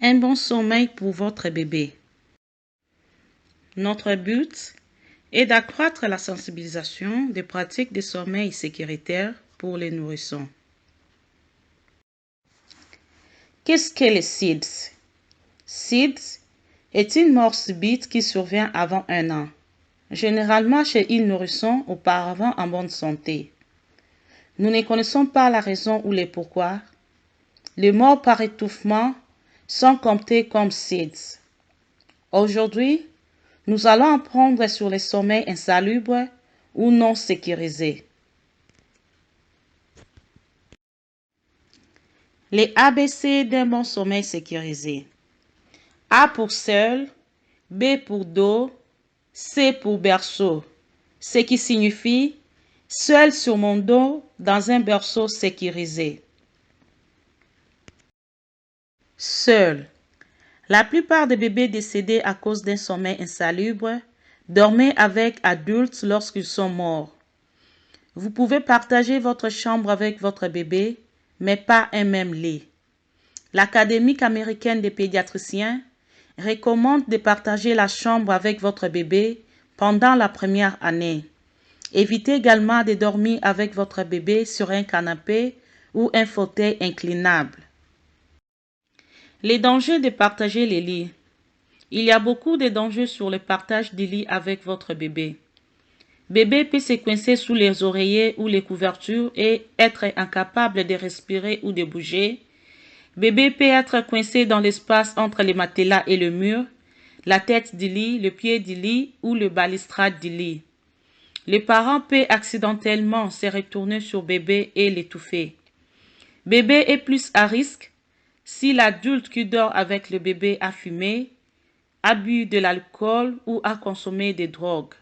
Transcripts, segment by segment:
Un bon sommeil pour votre bébé. Notre but est d'accroître la sensibilisation des pratiques de sommeil sécuritaires pour les nourrissons. Qu'est-ce que les SIDS? SIDS est une mort subite qui survient avant 1 an, généralement chez une nourrisson auparavant en bonne santé. Nous ne connaissons pas la raison ou les pourquoi. Les morts par étouffement sont comptées comme SIDS. Aujourd'hui, nous allons apprendre sur les sommeils insalubres ou non sécurisés. Les ABC d'un bon sommeil sécurisé. A pour seul, B pour dos, C pour berceau, ce qui signifie seul sur mon dos dans un berceau sécurisé. Seul. La plupart des bébés décédés à cause d'un sommeil insalubre dormaient avec adultes lorsqu'ils sont morts. Vous pouvez partager votre chambre avec votre bébé, mais pas un même lit. L'Académie américaine des pédiatriciens recommande de partager la chambre avec votre bébé pendant la première année. Évitez également de dormir avec votre bébé sur un canapé ou un fauteuil inclinable. Les dangers de partager les lits. Il y a beaucoup de dangers sur le partage des lits avec votre bébé. Bébé peut se coincer sous les oreillers ou les couvertures et être incapable de respirer ou de bouger. Bébé peut être coincé dans l'espace entre les matelas et le mur, la tête du lit, le pied du lit ou le balustrade du lit. Le parent peut accidentellement se retourner sur bébé et l'étouffer. Bébé est plus à risque si l'adulte qui dort avec le bébé a fumé, a bu de l'alcool ou a consommé des drogues.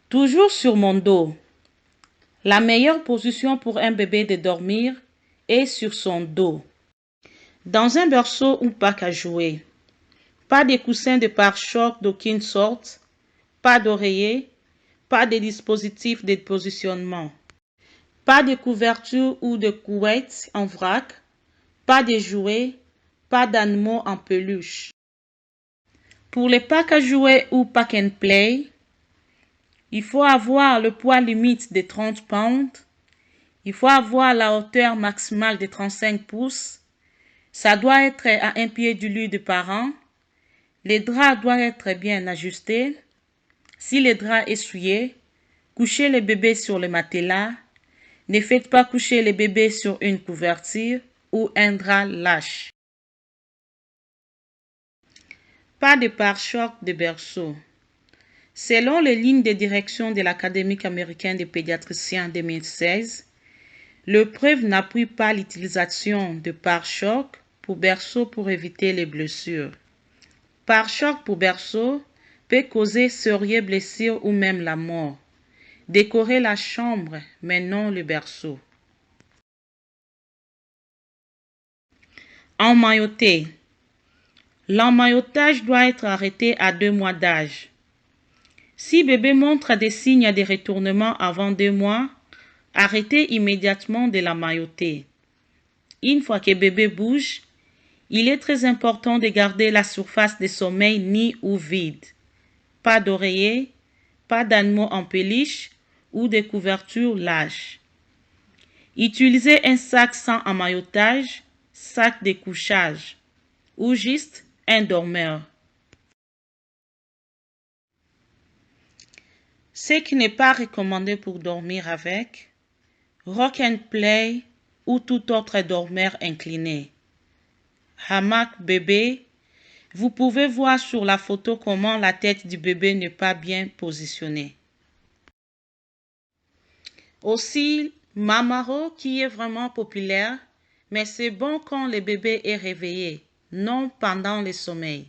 Toujours sur mon dos. La meilleure position pour un bébé de dormir est sur son dos. Dans un berceau ou parc à jouets. Pas de coussins de pare-choc d'aucune sorte, pas d'oreiller, pas de dispositif de positionnement. Pas de couverture ou de couette en vrac, pas de jouets, pas d'animaux en peluche. Pour les packs à jouets ou pack and play, il faut avoir le poids limite de 30 pounds, il faut avoir la hauteur maximale de 35 pouces, ça doit être à 1 pied du lit du parent, les draps doivent être bien ajustés, si les draps essuyés, couchez le bébé sur le matelas, ne faites pas coucher le bébé sur une couverture ou un drap lâche. Pas de pare-choc de berceau. Selon les lignes de direction de l'Académie américaine des pédiatriciens 2016, le preuve n'appuie pas l'utilisation de pare-choc pour berceau pour éviter les blessures. Pare-choc pour berceau peut causer sérieuses blessures ou même la mort. Décorez la chambre, mais non le berceau. Emmailloter. L'emmaillotage doit être arrêté à 2 mois d'âge. Si bébé montre des signes de retournement avant 2 mois, arrêtez immédiatement de l'emmailloter. Une fois que bébé bouge, il est très important de garder la surface de sommeil nid ou vide. Pas d'oreiller, pas d'animaux en peluche ou de couverture lâche. Utilisez un sac sans emmaillotage, sac de couchage ou juste un dormeur. Ce qui n'est pas recommandé pour dormir avec, rock and play ou tout autre dormeur incliné. Hamac bébé, vous pouvez voir sur la photo comment la tête du bébé n'est pas bien positionnée. Aussi, Mamaro qui est vraiment populaire, mais c'est bon quand le bébé est réveillé, non pendant le sommeil.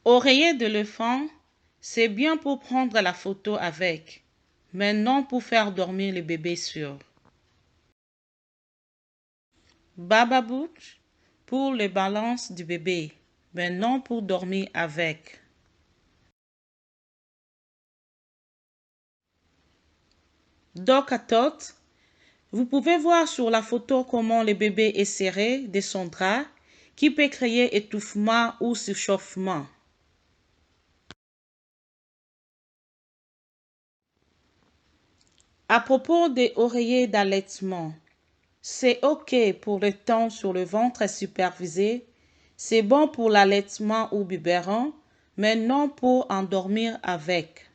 Oreiller d'éléphant, c'est bien pour prendre la photo avec, mais non pour faire dormir le bébé sur. Bababook pour le balance du bébé, mais non pour dormir avec. Docatot Vous pouvez voir sur la photo comment le bébé est serré de son drap qui peut créer étouffement ou surchauffement. À propos des oreillers d'allaitement, c'est OK pour le temps sur le ventre supervisé, c'est bon pour l'allaitement ou biberon, mais non pour endormir avec.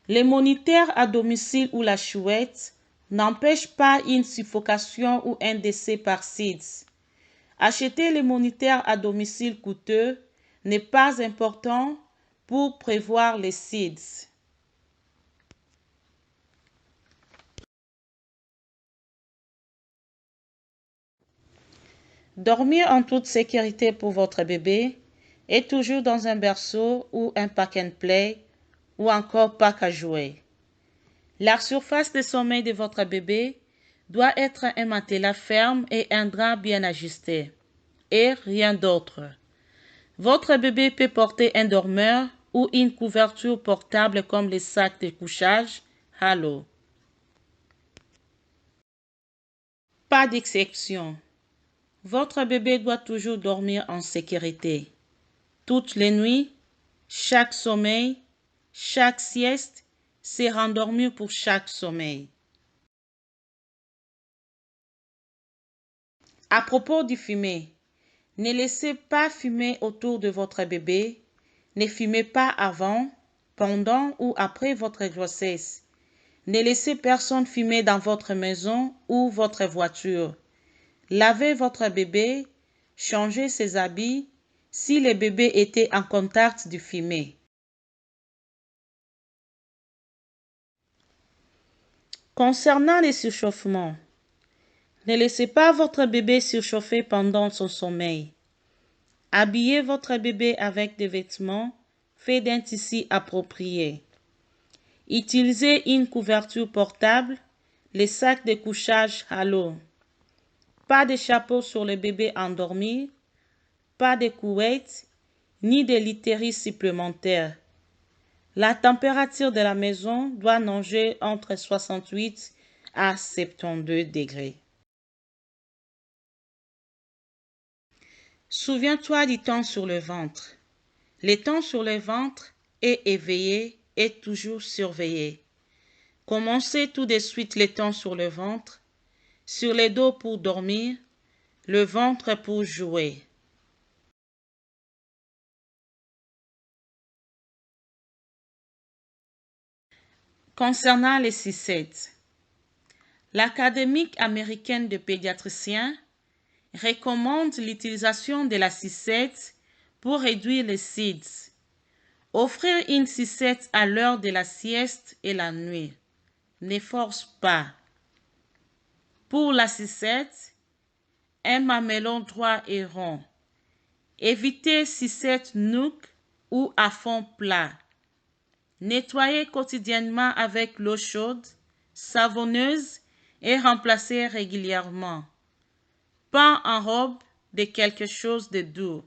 Les moniteurs à domicile ou la chouette n'empêchent pas une suffocation ou un décès par SIDS. Acheter les moniteurs à domicile coûteux n'est pas important pour prévoir les SIDS. Dormir en toute sécurité pour votre bébé est toujours dans un berceau ou un pack and play ou encore pack à jouets. La surface de sommeil de votre bébé doit être un matelas ferme et un drap bien ajusté, et rien d'autre. Votre bébé peut porter un dormeur ou une couverture portable comme les sacs de couchage Halo. Pas d'exception. Votre bébé doit toujours dormir en sécurité. Toutes les nuits, chaque sommeil, chaque sieste, c'est rendormir pour chaque sommeil. À propos du fumer, ne laissez pas fumer autour de votre bébé. Ne fumez pas avant, pendant ou après votre grossesse. Ne laissez personne fumer dans votre maison ou votre voiture. Lavez votre bébé, changez ses habits si le bébé était en contact du fumet. Concernant les surchauffements, ne laissez pas votre bébé surchauffer pendant son sommeil. Habillez votre bébé avec des vêtements faits d'un tissu approprié. Utilisez une couverture portable, les sacs de couchage Halo. Pas de chapeau sur le bébé endormi, pas de couettes, ni de literie supplémentaires. La température de la maison doit nager entre 68 à 72 degrés. Souviens-toi du temps sur le ventre. Le temps sur le ventre est éveillé et toujours surveillé. Commencez tout de suite le temps sur le ventre, sur le dos pour dormir, le ventre pour jouer. Concernant les cisettes, l'Académie américaine de pédiatriciens recommande l'utilisation de la cicette pour réduire les SIDS. Offrir une cicette à l'heure de la sieste et la nuit. Ne force pas. Pour la cicette, un mamelon droit et rond. Évitez cicette nuque ou à fond plat. Nettoyez quotidiennement avec l'eau chaude, savonneuse et remplacez régulièrement. Pas en robe de quelque chose de doux.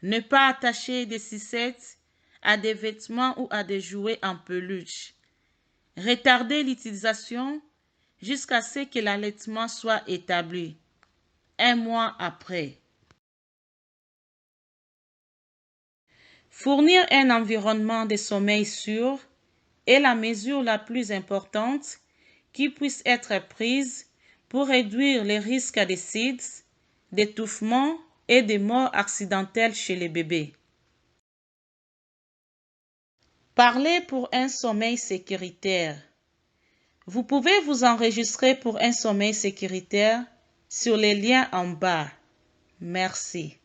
Ne pas attacher des cisettes à des vêtements ou à des jouets en peluche. Retardez l'utilisation jusqu'à ce que l'allaitement soit établi. 1 mois après. Fournir un environnement de sommeil sûr est la mesure la plus importante qui puisse être prise pour réduire les risques de SIDS, d'étouffement et de mort accidentelle chez les bébés. Parlez pour un sommeil sécuritaire. Vous pouvez vous enregistrer pour un sommeil sécuritaire sur les liens en bas. Merci.